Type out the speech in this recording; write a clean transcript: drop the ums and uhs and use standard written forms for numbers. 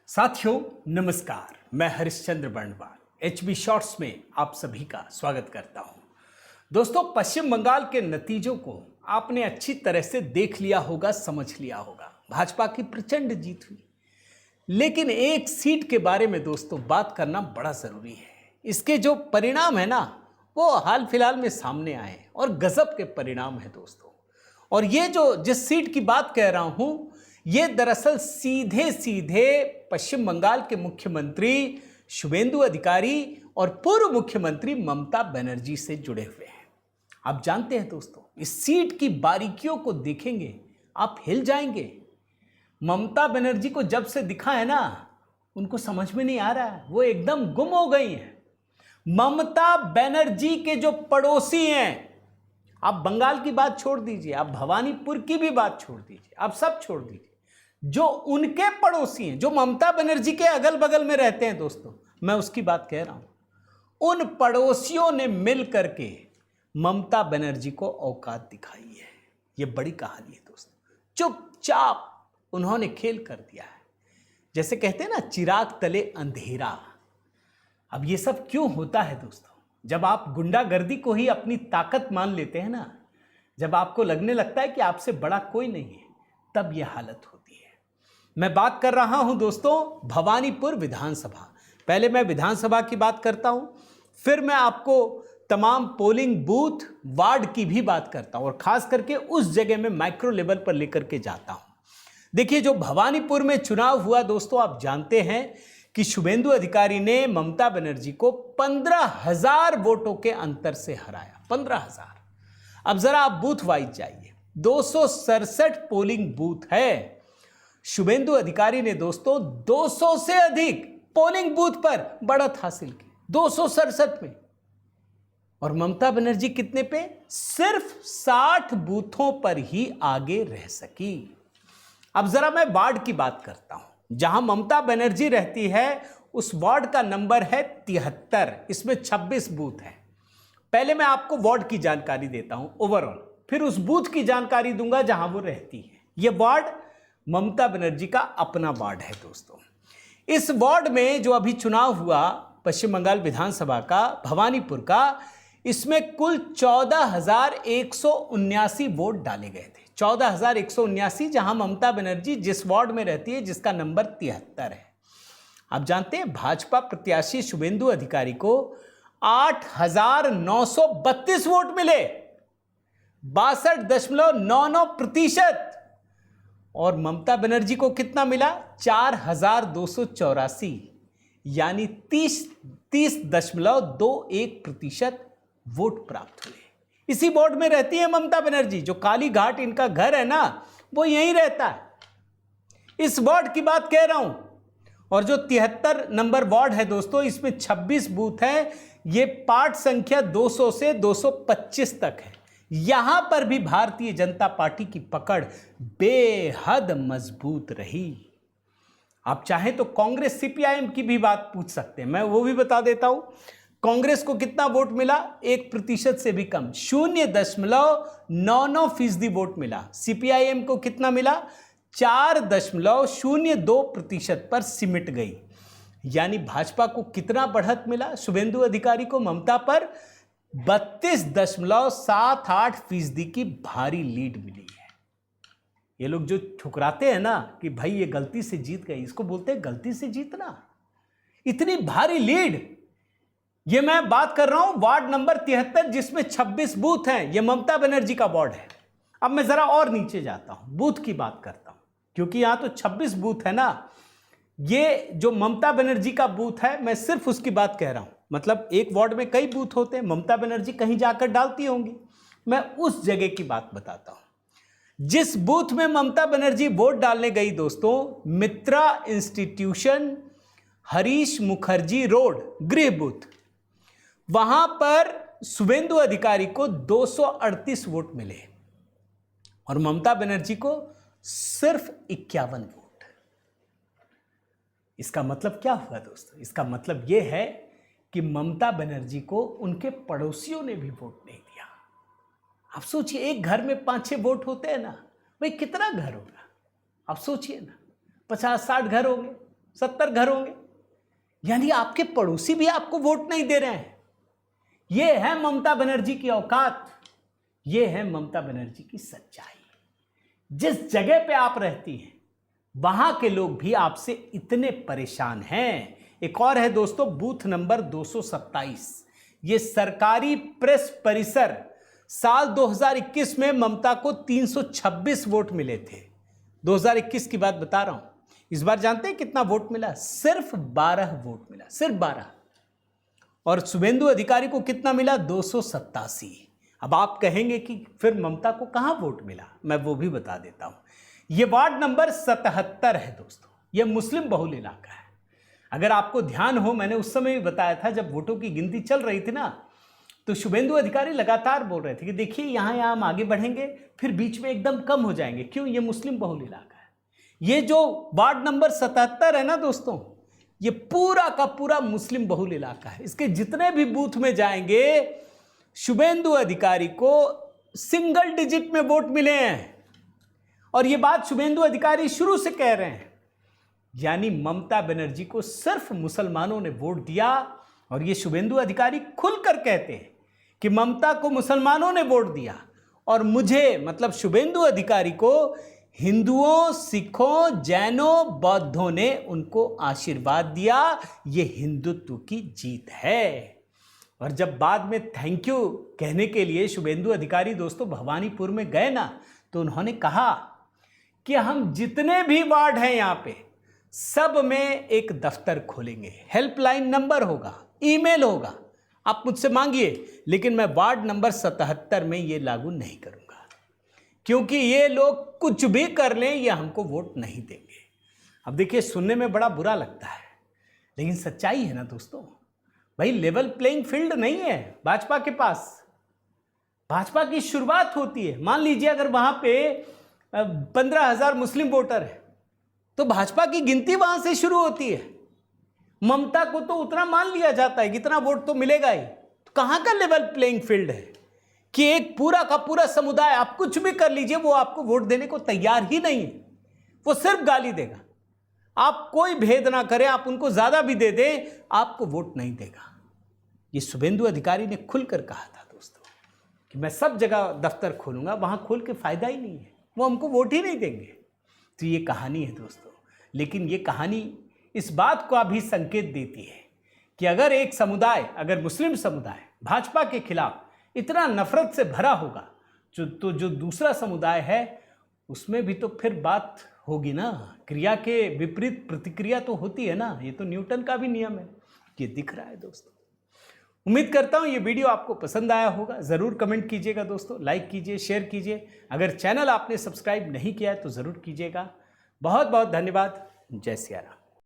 साथियों नमस्कार, मैं हरिश्चंद्र बर्णवाल एचबी शॉर्ट्स में आप सभी का स्वागत करता हूं। दोस्तों, पश्चिम बंगाल के नतीजों को आपने अच्छी तरह से देख लिया होगा, समझ लिया होगा। भाजपा की प्रचंड जीत हुई, लेकिन एक सीट के बारे में दोस्तों बात करना बड़ा जरूरी है। इसके जो परिणाम है ना, वो हाल फिलहाल में सामने आए और गजब के परिणाम है दोस्तों। और ये जो जिस सीट की बात कह रहा हूं, ये दरअसल सीधे सीधे पश्चिम बंगाल के मुख्यमंत्री शुभेंदु अधिकारी और पूर्व मुख्यमंत्री ममता बनर्जी से जुड़े हुए हैं। आप जानते हैं दोस्तों, इस सीट की बारीकियों को देखेंगे आप हिल जाएंगे। ममता बनर्जी को जब से दिखा है ना, उनको समझ में नहीं आ रहा है, वो एकदम गुम हो गई हैं। ममता बनर्जी के जो पड़ोसी हैं, आप बंगाल की बात छोड़ दीजिए, आप भवानीपुर की भी बात छोड़ दीजिए, आप सब छोड़ दीजिए, जो उनके पड़ोसी हैं, जो ममता बनर्जी के अगल बगल में रहते हैं दोस्तों, मैं उसकी बात कह रहा हूं। उन पड़ोसियों ने मिल करके ममता बनर्जी को औकात दिखाई है। यह बड़ी कहानी है दोस्तों। चुपचाप उन्होंने खेल कर दिया है। जैसे कहते हैं ना, चिराग तले अंधेरा। अब ये सब क्यों होता है दोस्तों? जब आप गुंडागर्दी को ही अपनी ताकत मान लेते हैं ना, जब आपको लगने लगता है कि आपसे बड़ा कोई नहीं है, तब यह हालत होती है। मैं बात कर रहा हूं दोस्तों भवानीपुर विधानसभा। पहले मैं विधानसभा की बात करता हूं, फिर मैं आपको तमाम पोलिंग बूथ, वार्ड की भी बात करता हूं और खास करके उस जगह में माइक्रो लेवल पर लेकर के जाता हूं। देखिए, जो भवानीपुर में चुनाव हुआ दोस्तों, आप जानते हैं कि शुभेंदु अधिकारी ने ममता बनर्जी को 15,000 वोटों के अंतर से हराया। 15,000। अब जरा आप बूथ वाइज जाइए, 267 पोलिंग बूथ है। शुभेंदु अधिकारी ने दोस्तों 200 से अधिक पोलिंग बूथ पर बढ़त हासिल की, 267 में। और ममता बनर्जी कितने पे? सिर्फ 60 बूथों पर ही आगे रह सकी। अब जरा मैं वार्ड की बात करता हूं। जहां ममता बनर्जी रहती है, उस वार्ड का नंबर है 73। इसमें 26 बूथ है। पहले मैं आपको वार्ड की जानकारी देता हूं ओवरऑल, फिर उस बूथ की जानकारी दूंगा जहां वो रहती है। यह वार्ड ममता बनर्जी का अपना वार्ड है दोस्तों। इस वार्ड में जो अभी चुनाव हुआ पश्चिम बंगाल विधानसभा का, भवानीपुर का, इसमें कुल 14,179 वोट डाले गए थे। 14,179, जहां ममता बनर्जी जिस वार्ड में रहती है, जिसका नंबर 73 है। आप जानते हैं, भाजपा प्रत्याशी शुभेंदु अधिकारी को 8,932 वोट मिले, 62.99%। और ममता बनर्जी को कितना मिला? 4,284, यानी 30.21% वोट प्राप्त हुए। इसी वार्ड में रहती है ममता बनर्जी। जो काली घाट इनका घर है ना, वो यहीं रहता है। इस वार्ड की बात कह रहा हूं। और जो 73 नंबर वार्ड है दोस्तों, इसमें 26 बूथ है। ये पार्ट संख्या 200 से 225 तक है। यहां पर भी भारतीय जनता पार्टी की पकड़ बेहद मजबूत रही। आप चाहें तो कांग्रेस सीपीआईएम की भी बात पूछ सकते हैं, मैं वो भी बता देता हूं। कांग्रेस को कितना वोट मिला? 1% से भी कम, 0.99% वोट मिला। सीपीआईएम को कितना मिला? 4.02% पर सिमट गई। यानी भाजपा को कितना बढ़त मिला? शुभेंदु अधिकारी को ममता पर 32.78% की भारी लीड मिली है। ये लोग जो ठुकराते हैं ना कि भाई ये गलती से जीत गए, इसको बोलते हैं गलती से जीतना। इतनी भारी लीड। ये मैं बात कर रहा हूं वार्ड नंबर 73, जिसमें 26 बूथ हैं। ये ममता बनर्जी का वार्ड है। अब मैं जरा और नीचे जाता हूं, बूथ की बात करता हूं, क्योंकि यहां तो 26 बूथ है ना। ये जो ममता बनर्जी का बूथ है, मैं सिर्फ उसकी बात कह रहा हूं। मतलब एक वार्ड में कई बूथ होते हैं, ममता बनर्जी कहीं जाकर डालती होंगी। मैं उस जगह की बात बताता हूं जिस बूथ में ममता बनर्जी वोट डालने गई दोस्तों, मित्रा इंस्टीट्यूशन, हरीश मुखर्जी रोड, गृह बूथ। वहां पर शुभेंदु अधिकारी को 238 वोट मिले और ममता बनर्जी को सिर्फ 51 वोट। इसका मतलब क्या हुआ दोस्तों? इसका मतलब यह है कि ममता बनर्जी को उनके पड़ोसियों ने भी वोट नहीं दिया। आप सोचिए, एक घर में 5-6 वोट होते हैं ना, भाई कितना घर होगा? आप सोचिए ना, 50-60 घर होंगे, 70 घर होंगे। यानी आपके पड़ोसी भी आपको वोट नहीं दे रहे हैं। ये है ममता बनर्जी की औकात, ये है ममता बनर्जी की सच्चाई। जिस जगह पे आप रहती हैं वहां के लोग भी आपसे इतने परेशान हैं। एक और है दोस्तों, बूथ नंबर 227। ये सरकारी प्रेस परिसर, साल 2021 में ममता को 326 वोट मिले थे। 2021 की बात बता रहा हूं। इस बार जानते हैं कितना वोट मिला? सिर्फ 12 वोट मिला, सिर्फ 12। और शुभेंदु अधिकारी को कितना मिला? 287। अब आप कहेंगे कि फिर ममता को कहां वोट मिला, मैं वो भी बता देता हूं। यह वार्ड नंबर 77 है दोस्तों, यह मुस्लिम बहुल इलाका है। अगर आपको ध्यान हो, मैंने उस समय भी बताया था जब वोटों की गिनती चल रही थी ना, तो शुभेंदु अधिकारी लगातार बोल रहे थे कि देखिए यहां हम आगे बढ़ेंगे, फिर बीच में एकदम कम हो जाएंगे। क्यों? ये मुस्लिम बहुल इलाका है। ये जो वार्ड नंबर 77 है ना दोस्तों, ये पूरा का पूरा मुस्लिम बहुल इलाका है। इसके जितने भी बूथ में जाएंगे, शुभेंदु अधिकारी को सिंगल डिजिट में वोट मिले हैं। और ये बात शुभेंदु अधिकारी शुरू से कह रहे हैं। यानी ममता बनर्जी को सिर्फ मुसलमानों ने वोट दिया। और ये शुभेंदु अधिकारी खुलकर कहते हैं कि ममता को मुसलमानों ने वोट दिया और मुझे, मतलब शुभेंदु अधिकारी को, हिंदुओं, सिखों, जैनों, बौद्धों ने उनको आशीर्वाद दिया। ये हिंदुत्व की जीत है। और जब बाद में थैंक यू कहने के लिए शुभेंदु अधिकारी दोस्तों भवानीपुर में गए ना, तो उन्होंने कहा कि हम जितने भी वार्ड हैं यहाँ पे, सब में एक दफ्तर खोलेंगे, हेल्पलाइन नंबर होगा, ईमेल होगा, आप मुझसे मांगिए, लेकिन मैं वार्ड नंबर 77 में ये लागू नहीं करूंगा, क्योंकि ये लोग कुछ भी कर लें, ये हमको वोट नहीं देंगे। अब देखिए, सुनने में बड़ा बुरा लगता है, लेकिन सच्चाई है ना दोस्तों। भाई, लेवल प्लेइंग फील्ड नहीं है भाजपा के पास। भाजपा की शुरुआत होती है, मान लीजिए अगर वहां पे 15,000 मुस्लिम वोटर है, तो भाजपा की गिनती वहां से शुरू होती है। ममता को तो उतना मान लिया जाता है, कितना वोट तो मिलेगा ही। तो कहां का लेवल प्लेइंग फील्ड है कि एक पूरा का पूरा समुदाय, आप कुछ भी कर लीजिए, वो आपको वोट देने को तैयार ही नहीं है। वो सिर्फ गाली देगा। आप कोई भेद ना करें, आप उनको ज्यादा भी दे दें, आपको वोट नहीं देगा। ये शुभेंदु अधिकारी ने खुलकर कहा था दोस्तों कि मैं सब जगह दफ्तर खोलूंगा, वहां खोल के फायदा ही नहीं है, वो हमको वोट ही नहीं देंगे। तो ये कहानी है दोस्तों। लेकिन ये कहानी इस बात को भी संकेत देती है कि अगर एक समुदाय, अगर मुस्लिम समुदाय भाजपा के खिलाफ इतना नफरत से भरा होगा, जो दूसरा समुदाय है उसमें भी तो फिर बात होगी ना। क्रिया के विपरीत प्रतिक्रिया तो होती है ना। ये तो न्यूटन का भी नियम है। ये दिख रहा है दोस्तों। उम्मीद करता हूँ ये वीडियो आपको पसंद आया होगा। ज़रूर कमेंट कीजिएगा दोस्तों, लाइक कीजिए, शेयर कीजिए। अगर चैनल आपने सब्सक्राइब नहीं किया है तो ज़रूर कीजिएगा। बहुत बहुत धन्यवाद। जय सिया राम।